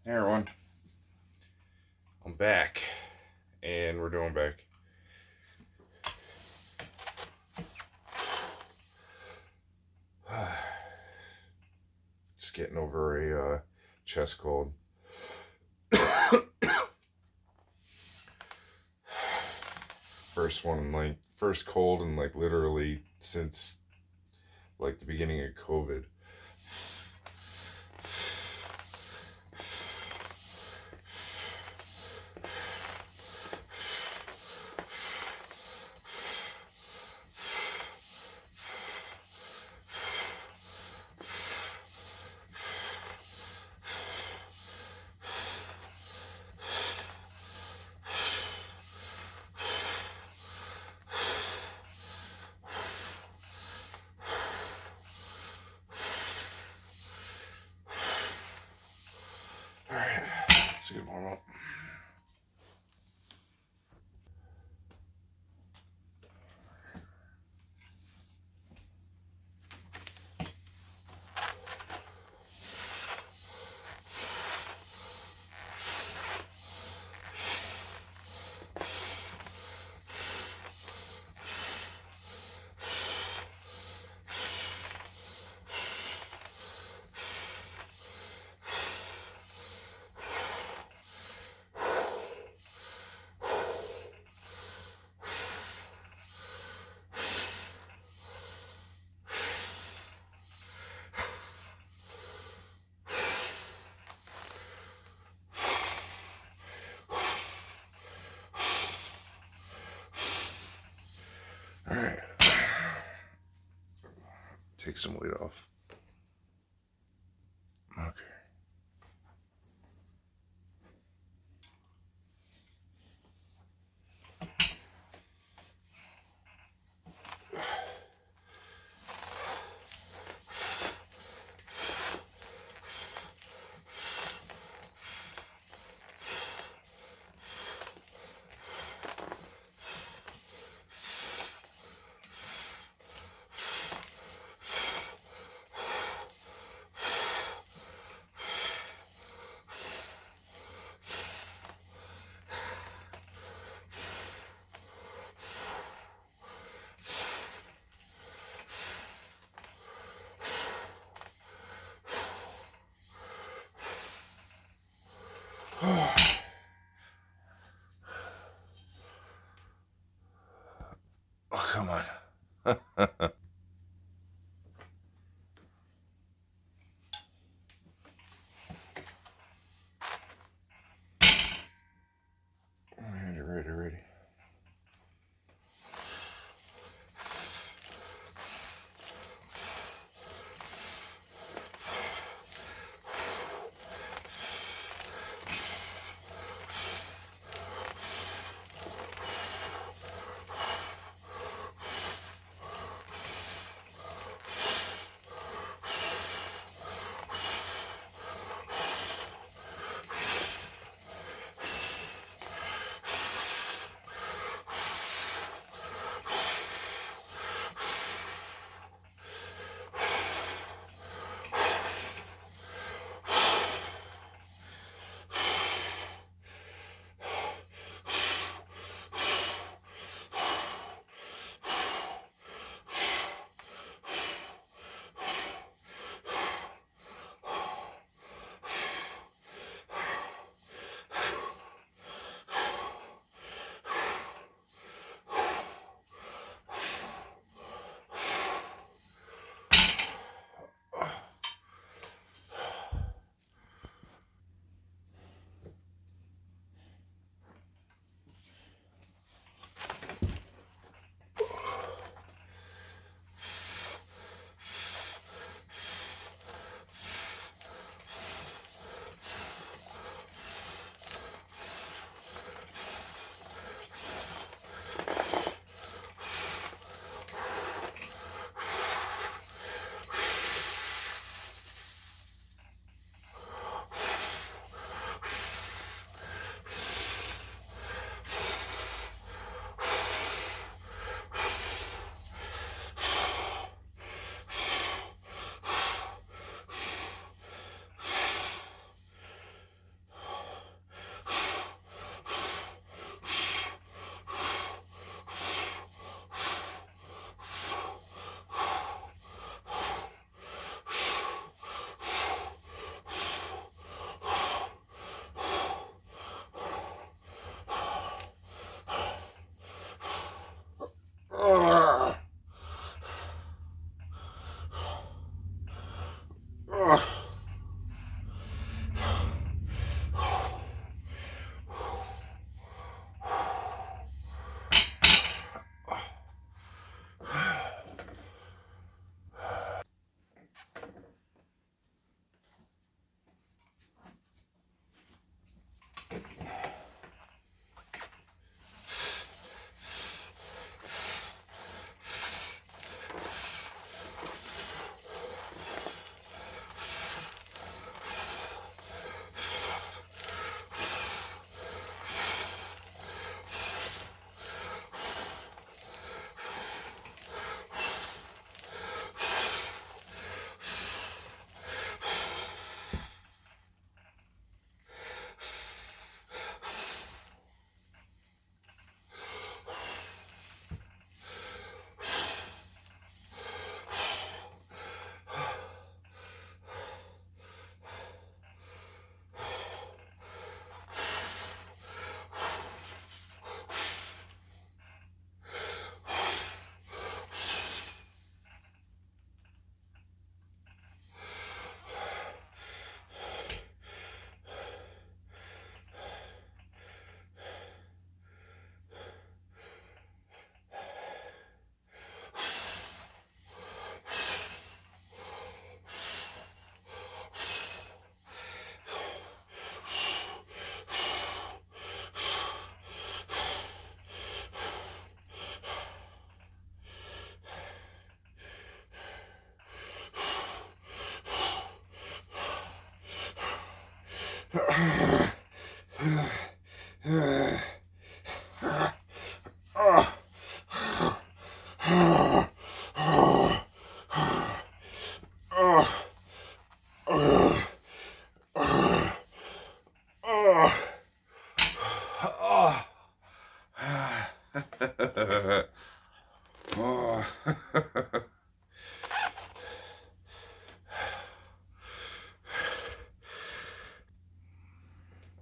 Hey everyone, I'm back, and we're doing back. Just getting over a chest cold. First cold in literally since the beginning of COVID. Alright, let's get warm up. Alright. Take some weight off. Okay. Oh, come on. Alrighty. Ugh.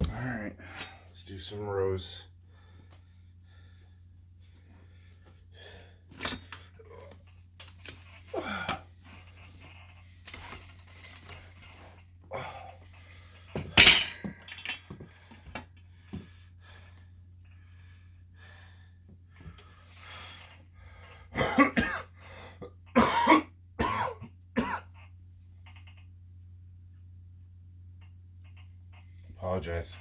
Alright, let's do some rows. Apologize.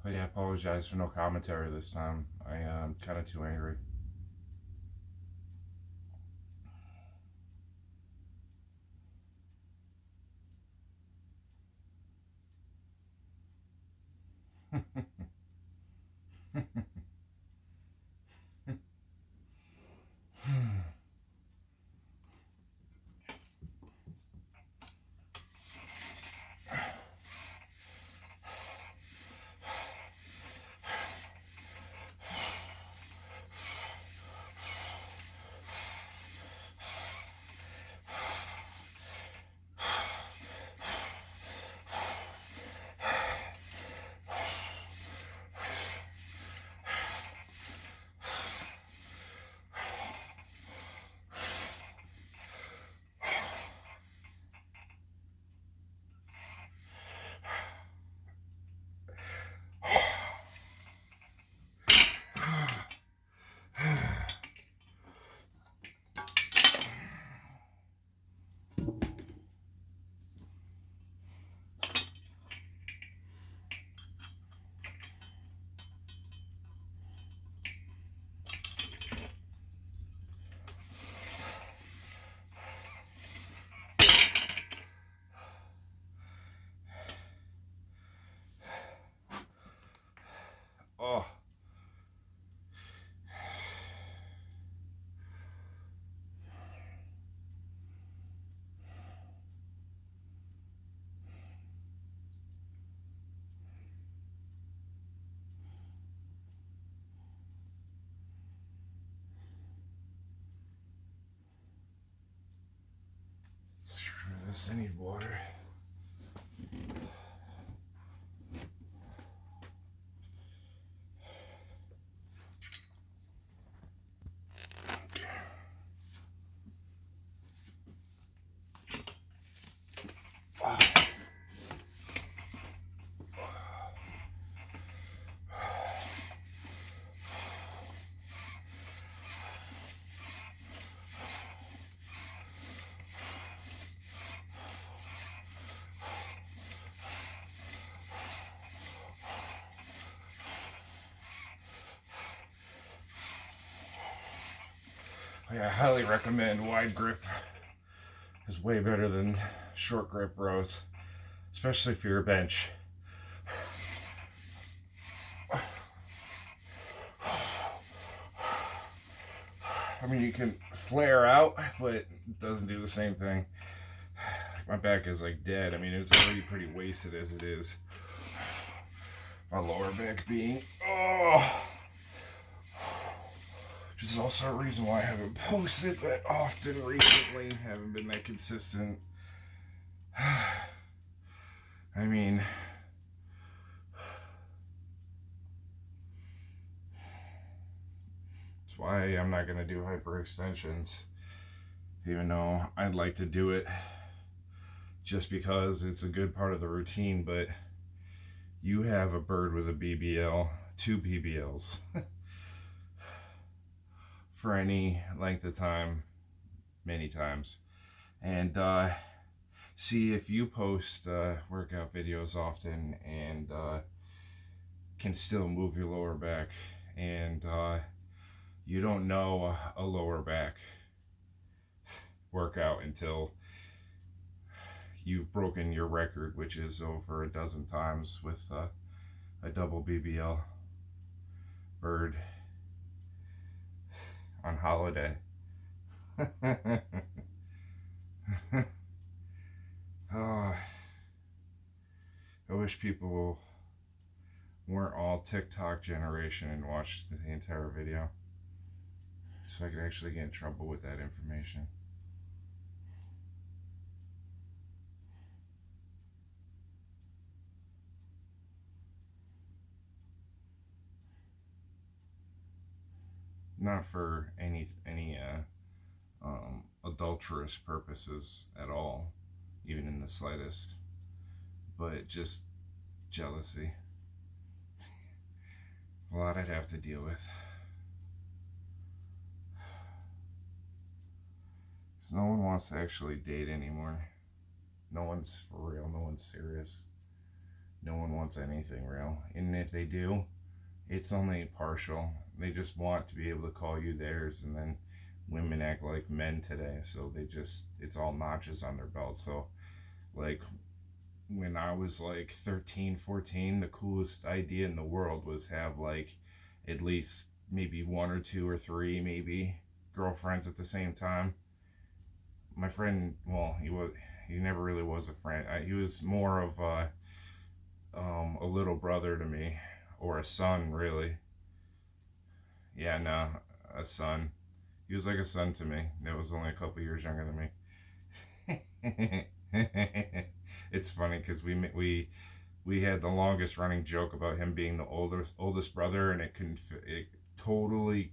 But yeah, I apologize for no commentary this time. I am kind of too angry. Oh. Screw this, I need water. I highly recommend wide grip. It's way better than short grip rows, especially for your bench. I mean, you can flare out, but it doesn't do the same thing. My back is like dead. I mean, it's already pretty wasted as it is. My lower back being, which is also a reason why I haven't posted that often recently. Haven't been that consistent. I mean, that's why I'm not going to do hyperextensions, even though I'd like to do it just because it's a good part of the routine. But you have a bird with a BBL, 2 BBLs, for any length of time, many times. And see if you post workout videos often and can still move your lower back, and you don't know a lower back workout until you've broken your record, which is over a dozen times with a double BBL bird on holiday. Oh, I wish people weren't all TikTok generation and watched the entire video, so I could actually get in trouble with that information. Not for any adulterous purposes at all, even in the slightest, but just jealousy. A lot I'd have to deal with. Because no one wants to actually date anymore. No one's for real. No one's serious. no one wants anything real. And if they do, it's only partial. They just want to be able to call you theirs, and then women act like men today, so it's all notches on their belt. So, like, when I was like 13, 14, the coolest idea in the world was have like at least maybe one or two or three maybe girlfriends at the same time. My friend, well, he never really was a friend. He was more of a little brother to me, or a son, really. Yeah, no, a son. He was like a son to me. That was only a couple years younger than me. It's funny because we had the longest running joke about him being the oldest brother, and it totally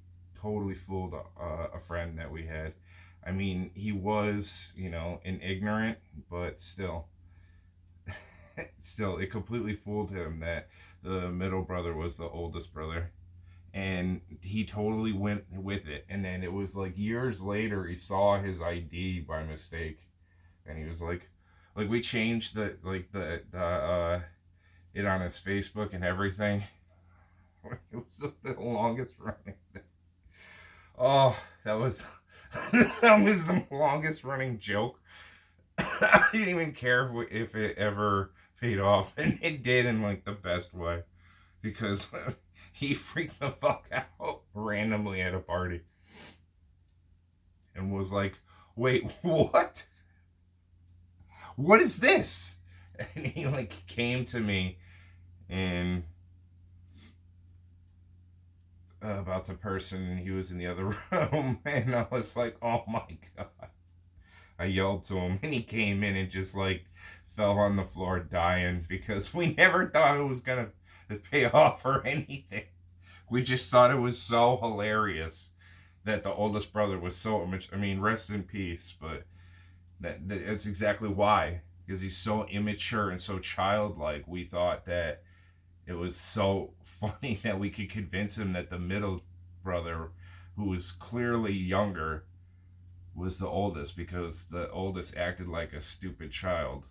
fooled a friend that we had. I mean, he was, an ignorant, but still, it completely fooled him that the middle brother was the oldest brother. And he totally went with it. And then it was like years later, he saw his ID by mistake. And he was like we changed the it on his Facebook and everything. It was the longest running thing. Oh, that was the longest running joke. I didn't even care if it ever paid off, and it did in like the best way, because he freaked the fuck out randomly at a party and was like, "Wait, what? What is this?" And he like came to me and about the person, and he was in the other room, and I was like, "Oh my god." I yelled to him, and he came in and just like fell on the floor dying, because we never thought it was gonna pay off or anything. We just thought it was so hilarious that the oldest brother was so much. I mean, rest in peace, but that's exactly why, because he's so immature and so childlike. We thought that it was so funny that we could convince him that the middle brother, who was clearly younger, was the oldest, because the oldest acted like a stupid child.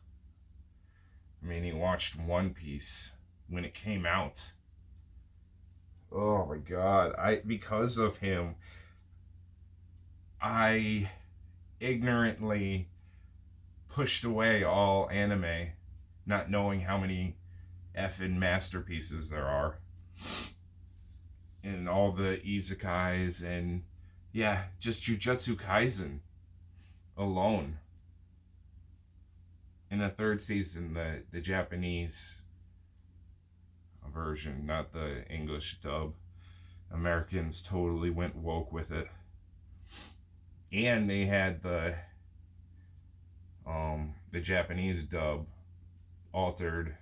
I mean, he watched One Piece when it came out. Oh my god. Because of him, I ignorantly pushed away all anime, not knowing how many effing masterpieces there are. And all the isekais, and yeah, just Jujutsu Kaisen alone. In the third season, the Japanese version, not the English dub, Americans totally went woke with it. And they had the Japanese dub altered,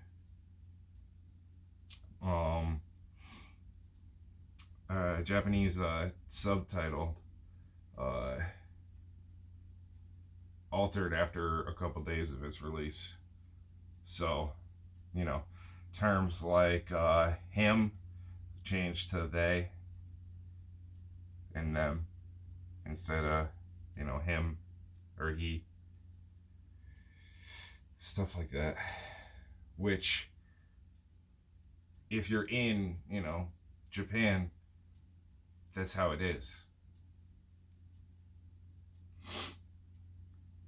Japanese subtitle altered after a couple days of its release. So, terms like him changed to they and them instead of, him or he. Stuff like that. Which, if you're in, Japan, that's how it is.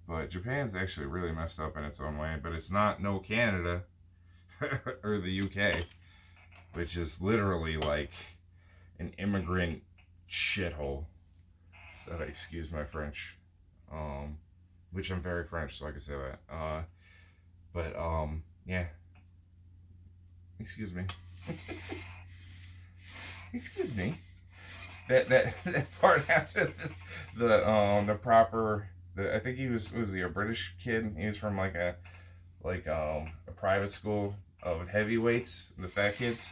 But Japan's actually really messed up in its own way. But it's not no Canada or the UK, which is literally like an immigrant shithole. So, excuse my French. Which I'm very French, so I can say that. But yeah. Excuse me. Excuse me. That part after the proper. I think he was he a British kid? He was from a private school of heavyweights, the fat kids,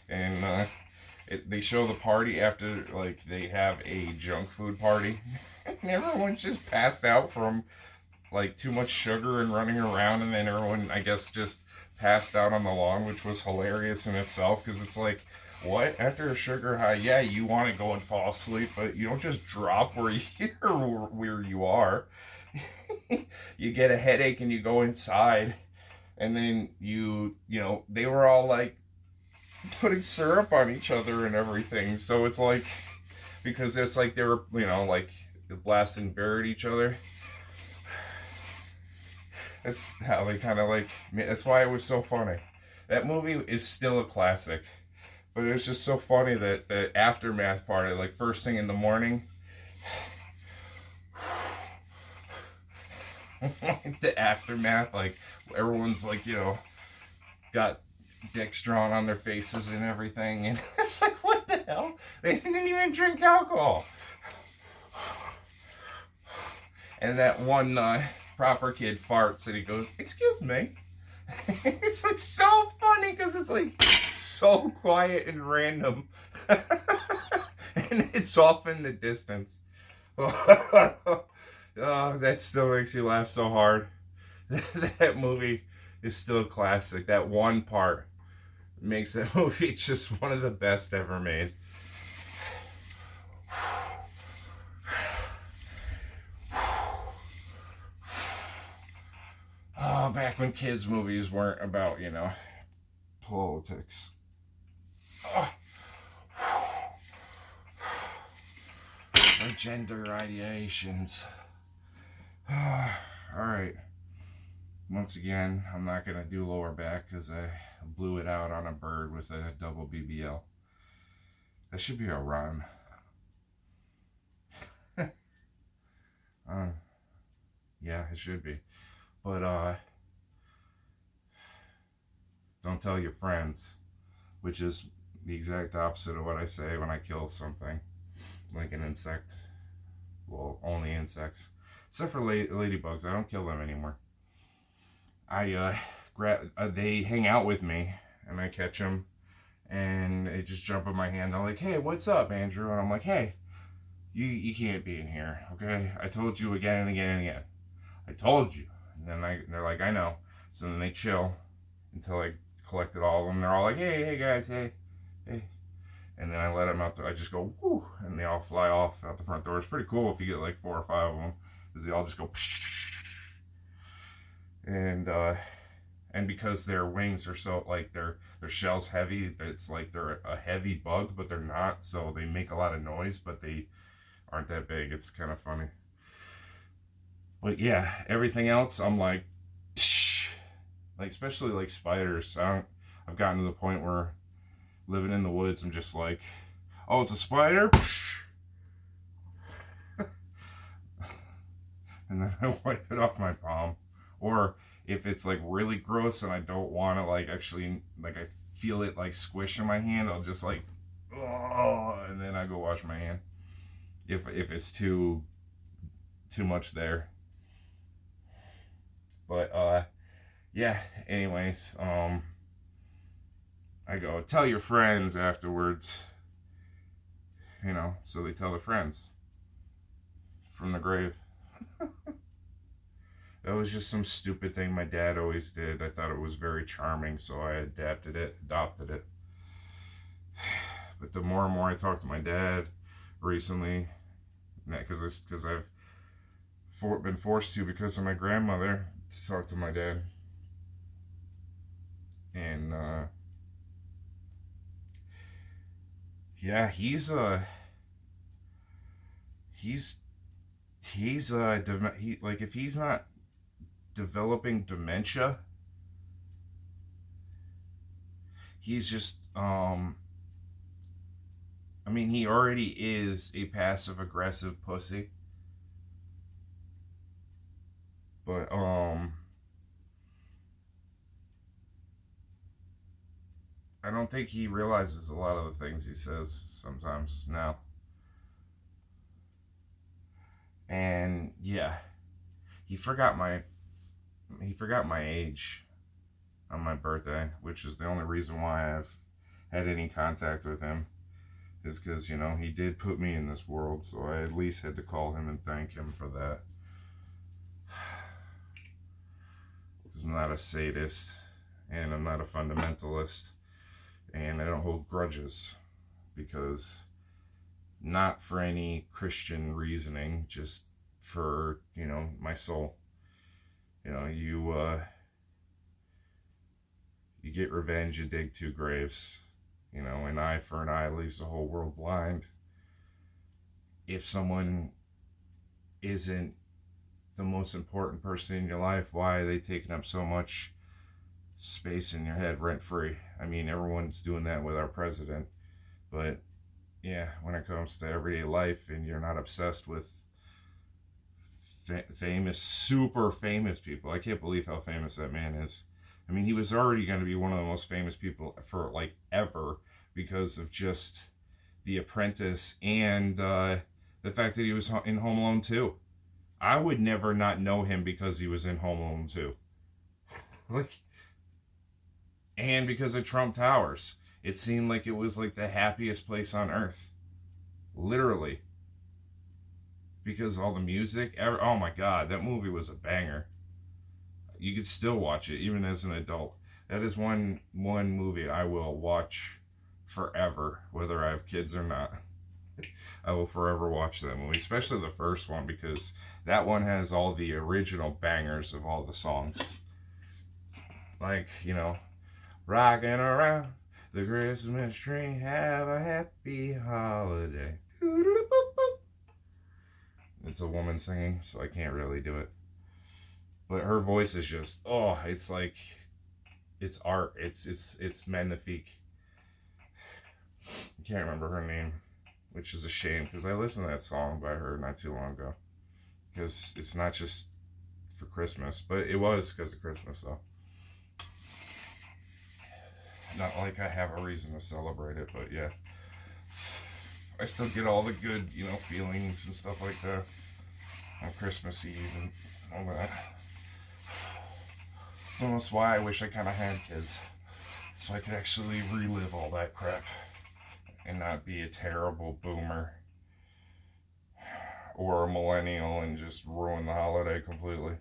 and they show the party after they have a junk food party, and everyone's just passed out from too much sugar and running around, and then everyone I guess just passed out on the lawn, which was hilarious in itself, because it's like, what? After a sugar high, yeah, you want to go and fall asleep, but you don't just drop where you are. You get a headache and you go inside. And then they were all like putting syrup on each other and everything. So it's like, because it's like they were, like blasting beer at each other. That's how they kind of like, that's why it was so funny. That movie is still a classic. But it was just so funny that the aftermath part, like first thing in the morning, the aftermath, like everyone's like, got dicks drawn on their faces and everything, and it's like, what the hell? They didn't even drink alcohol. And that one proper kid farts and he goes, "Excuse me." It's like so funny because it's like so quiet and random. And it's off in the distance. Oh, that still makes you laugh so hard. That movie is still a classic. That one part makes that movie just one of the best ever made. Oh, back when kids' movies weren't about, politics. Oh. My gender ideations. Alright. Once again, I'm not going to do lower back because I blew it out on a bird with a double BBL. That should be a rhyme. Yeah, it should be. But, don't tell your friends, which is the exact opposite of what I say when I kill something, like an insect. Well, only insects, except for ladybugs. I don't kill them anymore. They hang out with me, and I catch them, and they just jump in my hand. I'm like, "Hey, what's up, Andrew?" And I'm like, "Hey, you can't be in here, okay? I told you again and again and again. I told you." And then they're like, "I know." So then they chill until I collected all of them. They're all like, hey guys, hey. And then I let them out. I just go, whoo, and they all fly off out the front door. It's pretty cool if you get like 4 or 5 of them, because they all just go. And because their wings are so, like, their shell's heavy, it's like they're a heavy bug, but they're not. So they make a lot of noise, but they aren't that big. It's kind of funny. But yeah, everything else, I'm like, like, especially like spiders. I've gotten to the point where living in the woods, I'm just like, oh, it's a spider? And then I wipe it off my palm. Or if it's like really gross and I don't want to like actually, like, I feel it like squish in my hand, I'll just like, oh, and then I go wash my hand. If it's too much there. But yeah, anyways, I go, tell your friends afterwards, so they tell their friends from the grave. That was just some stupid thing my dad always did. I thought it was very charming, so I adopted it. But the more and more I talk to my dad recently, because I've been forced to because of my grandmother to talk to my dad. And yeah, he's like, if he's not developing dementia, he's just I mean, he already is a passive aggressive pussy. But I don't think he realizes a lot of the things he says sometimes now. And yeah, he forgot my age on my birthday, which is the only reason why I've had any contact with him, is because, he did put me in this world, so I at least had to call him and thank him for that. Because I'm not a sadist, and I'm not a fundamentalist, and I don't hold grudges, because not for any Christian reasoning, just for, my soul. You get revenge, you dig two graves. You know, an eye for an eye leaves the whole world blind. If someone isn't the most important person in your life, why are they taking up so much space in your head rent free? I mean, everyone's doing that with our president. But yeah, when it comes to everyday life and you're not obsessed with famous, super famous people, I can't believe how famous that man is. I mean, he was already going to be one of the most famous people for like ever because of just The Apprentice and the fact that he was in Home Alone 2. I would never not know him because he was in Home Alone 2. Like, and because of Trump Towers. It seemed like it was like the happiest place on earth. Literally. Because all the music, oh my god, that movie was a banger. You could still watch it even as an adult. That is one movie I will watch forever, whether I have kids or not. I will forever watch that movie, especially the first one, because that one has all the original bangers of all the songs. Like, you know, rocking around the Christmas tree, have a happy holiday. It's a woman singing, so I can't really do it. But her voice is just, oh, it's like, it's art. It's magnifique. I can't remember her name, which is a shame, because I listened to that song by her not too long ago. Because it's not just for Christmas, but it was because of Christmas, though. Not like I have a reason to celebrate it, but yeah. I still get all the good, you know, feelings and stuff like that on Christmas Eve and all that. It's almost why I wish I kind of had kids, so I could actually relive all that crap and not be a terrible boomer or a millennial and just ruin the holiday completely.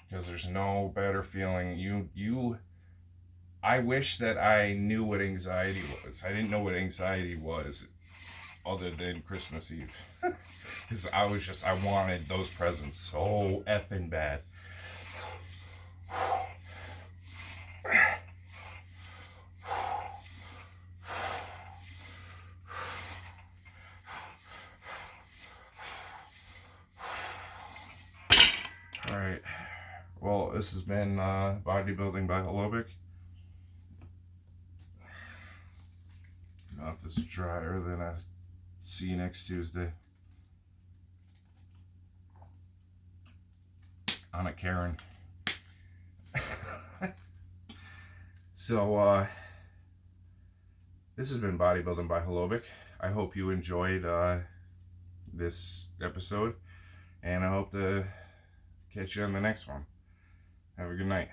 Because there's no better feeling. I wish that I knew what anxiety was. I didn't know what anxiety was other than Christmas Eve. Because I wanted those presents so effing bad. Alright. Well, this has been Bodybuilding by Holobic. Mouth is drier than a see you next Tuesday. On a Karen. So, this has been Bodybuilding by Holobic. I hope you enjoyed this episode, and I hope to catch you on the next one. Have a good night.